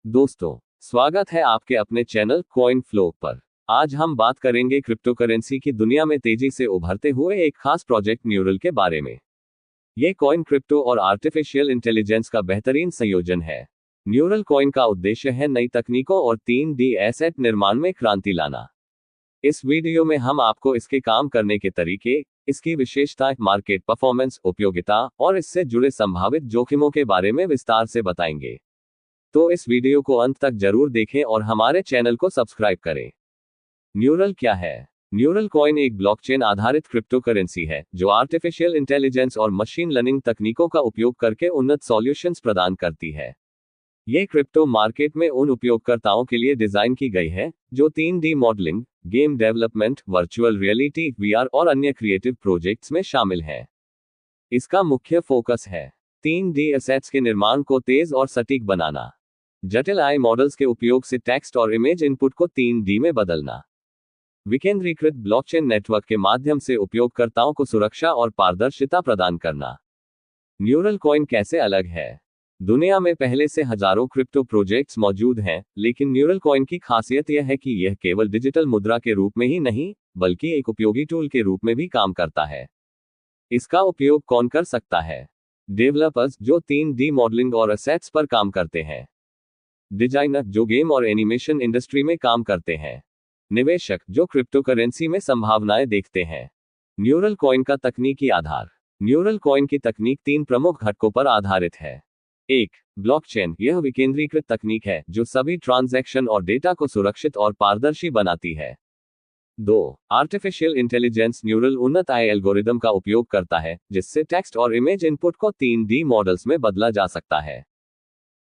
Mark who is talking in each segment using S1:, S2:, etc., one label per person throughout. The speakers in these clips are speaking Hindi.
S1: दोस्तों, स्वागत है आपके अपने चैनल कॉइन फ्लो पर। आज हम बात करेंगे क्रिप्टोकरेंसी की दुनिया में तेजी से उभरते हुए एक खास प्रोजेक्ट न्यूरल के बारे में। ये कॉइन क्रिप्टो और आर्टिफिशियल इंटेलिजेंस का बेहतरीन संयोजन है। न्यूरल कॉइन का उद्देश्य है नई तकनीकों और 3D एसेट निर्माण में क्रांति लाना। इस वीडियो में हम आपको इसके काम करने के तरीके, इसकी विशेषताएं, मार्केट परफॉर्मेंस, उपयोगिता और इससे जुड़े संभावित जोखिमों के बारे में विस्तार से बताएंगे। तो इस वीडियो को अंत तक जरूर देखें और हमारे चैनल को सब्सक्राइब करें। न्यूरल क्या है? न्यूरल कॉइन एक ब्लॉकचेन आधारित क्रिप्टोकरेंसी है जो आर्टिफिशियल इंटेलिजेंस और मशीन लर्निंग तकनीकों का उपयोग करके उन्नत सॉल्यूशंस प्रदान करती है। ये क्रिप्टो मार्केट में उन उपयोगकर्ताओं के लिए डिजाइन की गई है जो 3D modelling, game development, virtual reality, VR और अन्य क्रिएटिव प्रोजेक्ट्स में शामिल हैं। इसका मुख्य फोकस है 3D एसेट्स के निर्माण को तेज और सटीक बनाना, जटिल AI मॉडल्स के उपयोग से टेक्स्ट और इमेज इनपुट को 3D में बदलना, विकेंद्रीकृत ब्लॉकचेन नेटवर्क के माध्यम से उपयोगकर्ताओं को सुरक्षा और पारदर्शिता प्रदान करना। न्यूरल कॉइन कैसे अलग है? दुनिया में पहले से हजारों क्रिप्टो प्रोजेक्ट्स मौजूद हैं, लेकिन न्यूरल कॉइन की खासियत यह है कि यह केवल डिजिटल मुद्रा के रूप में ही नहीं, बल्कि एक उपयोगी टूल के रूप में भी काम करता है। इसका उपयोग कौन कर सकता है? डेवलपर्स जो 3D मॉडलिंग और एसेट्स पर काम करते हैं, डिजाइनर जो गेम और एनिमेशन इंडस्ट्री में काम करते हैं, निवेशक जो क्रिप्टोकरेंसी में संभावनाएं देखते हैं। न्यूरल कॉइन का तकनीकी आधार। न्यूरल कॉइन की तकनीक 3 प्रमुख घटकों पर आधारित है। 1. ब्लॉकचेन। यह विकेंद्रीकृत तकनीक है जो सभी ट्रांजैक्शन और डेटा को सुरक्षित और पारदर्शी बनाती है। 2. Artificial intelligence. न्यूरल उन्नत AI एल्गोरिदम का उपयोग करता है जिससे टेक्स्ट और इमेज इनपुट को 3D मॉडल्स में बदला जा सकता है।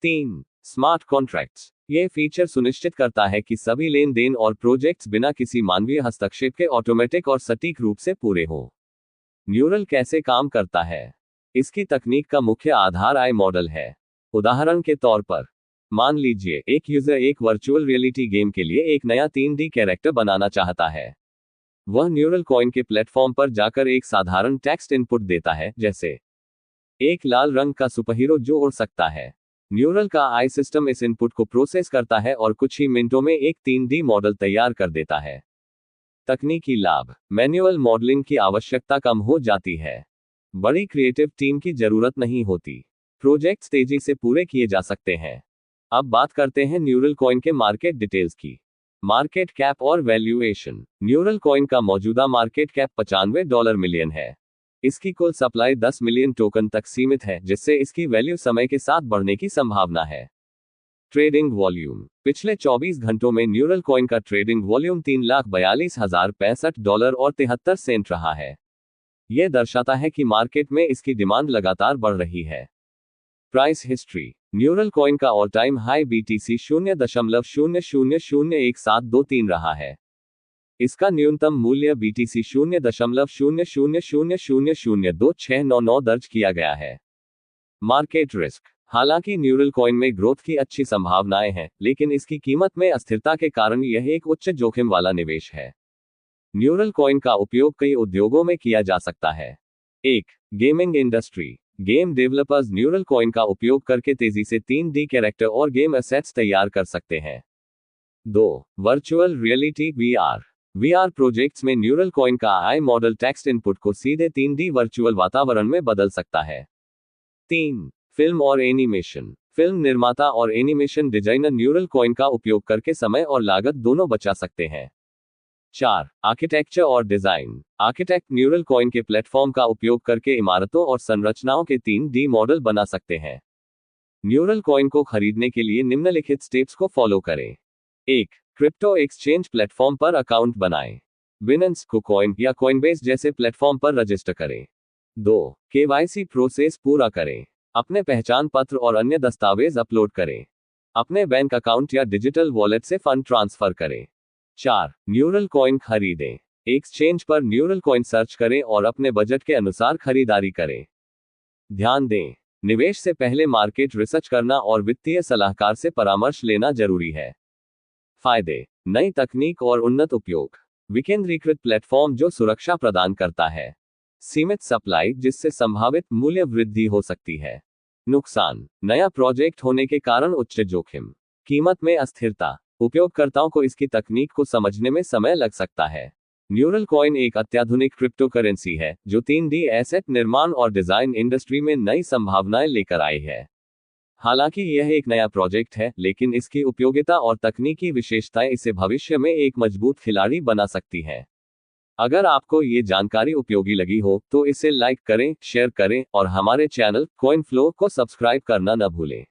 S1: 3. Smart contracts. यह फीचर सुनिश्चित करता है कि सभी लेन देन और प्रोजेक्ट्स बिना किसी मानवीय हस्तक्षेप के ऑटोमेटिक और सटीक रूप से पूरे हों। न्यूरल कैसे काम करता है? इसकी तकनीक का मुख्य आधार AI मॉडल है। उदाहरण के तौर पर, मान लीजिए एक यूजर एक वर्चुअल रियलिटी गेम के लिए एक नया 3D कैरेक्टर बनाना चाहता है। वह न्यूरल कॉइन के प्लेटफॉर्म पर जाकर एक साधारण टेक्स्ट इनपुट देता है, जैसे एक लाल रंग का सुपरहीरो जो उड़ सकता है। न्यूरल का AI सिस्टम इस इनपुट को प्रोसेस करता है और कुछ ही मिनटों में एक 3D मॉडल तैयार कर देता है। तकनीकी लाभ। मैन्युअल मॉडलिंग की आवश्यकता कम हो जाती है। बड़ी क्रिएटिव टीम की जरूरत नहीं होती। प्रोजेक्ट्स तेजी से पूरे किए जा सकते हैं। अब बात करते हैं न्यूरल कॉइन के मार्केट डिटेल्स की। मार्केट कैप और वैल्यूएशन। न्यूरल कॉइन का मौजूदा मार्केट कैप $95 मिलियन है। इसकी कुल सप्लाई 10 मिलियन टोकन तक सीमित है, जिससे इसकी वैल्यू समय के साथ बढ़ने की संभावना है। Trading volume. पिछले 24 घंटों में न्यूरल कॉइन का ट्रेडिंग वॉल्यूम $3,42,065 और 73 सेंट रहा है। यह दर्शाता है कि मार्केट में इसकी डिमांड लगातार बढ़ रही है। Price history. न्यूरल कॉइन का ऑल टाइम हाई BTC 0.000172 रहा है। इसका न्यूनतम मूल्य BTC 0.0000026999 दर्ज किया गया है। Market risk. हालांकि न्यूरल कॉइन में ग्रोथ की अच्छी संभावनाएं हैं, लेकिन इसकी कीमत में अस्थिरता के कारण यह एक उच्च जोखिम वाला निवेश है। न्यूरल कॉइन का उपयोग कई उद्योगों में किया जा सकता है। 1. Gaming industry. Game developers neural coin का उपयोग करके तेजी से 3D कैरेक्टर और गेम एसेट्स तैयार कर सकते हैं। 2. वर्चुअल रियलिटी VR प्रोजेक्ट्स में न्यूरल कॉइन का AI मॉडल टेक्स्ट इनपुट को सीधे 3D वर्चुअल वातावरण में बदल सकता है। 3. फिल्म और एनिमेशन। फिल्म निर्माता और एनिमेशन डिजाइनर न्यूरल कॉइन का उपयोग करके समय और लागत दोनों बचा सकते हैं। 4. आर्किटेक्चर और डिजाइन। आर्किटेक्ट न्यूरल कॉइन के प्लेटफॉर्म का उपयोग करके इमारतों और संरचनाओं के 3D मॉडल बना सकते हैं। न्यूरल कॉइन को खरीदने के लिए निम्नलिखित स्टेप्स को फॉलो करें। 1. क्रिप्टो एक्सचेंज प्लेटफॉर्म पर अकाउंट बनाएं। बिनेंस, कुकॉइन या कॉइनबेस जैसे प्लेटफॉर्म पर रजिस्टर करें। 2. KYC प्रोसेस पूरा करें। अपने पहचान पत्र और अन्य दस्तावेज अपलोड करें। अपने बैंक अकाउंट या डिजिटल वॉलेट से फंड ट्रांसफर करें। 4. न्यूरल कॉइन खरीदें। एक्सचेंज पर न्यूरल कॉइन सर्च करें और अपने बजट के अनुसार खरीदारी करें। ध्यान दें, निवेश से पहले मार्केट रिसर्च करना और वित्तीय सलाहकार से परामर्श लेना जरूरी है। फायदे। नई तकनीक और उन्नत उपयोग। विकेंद्रीकृत प्लेटफॉर्म जो सुरक्षा प्रदान करता है। सीमित सप्लाई जिससे संभावित मूल्य वृद्धि हो सकती है। नुकसान। नया प्रोजेक्ट होने के कारण उच्च जोखिम। कीमत में अस्थिरता। उपयोगकर्ताओं को इसकी तकनीक को समझने में समय लग सकता है। न्यूरल कॉइन एक अत्याधुनिक क्रिप्टो करेंसी है जो 3D एसेट निर्माण और डिजाइन इंडस्ट्री में नई संभावनाएं लेकर आई है। हालांकि यह एक नया प्रोजेक्ट है, लेकिन इसकी उपयोगिता और तकनीकी विशेषताएं इसे भविष्य में एक मजबूत खिलाड़ी बना सकती हैं। अगर आपको ये जानकारी उपयोगी लगी हो तो इसे लाइक करें, शेयर करें और हमारे चैनल कॉइन फ्लो को सब्सक्राइब करना न भूलें।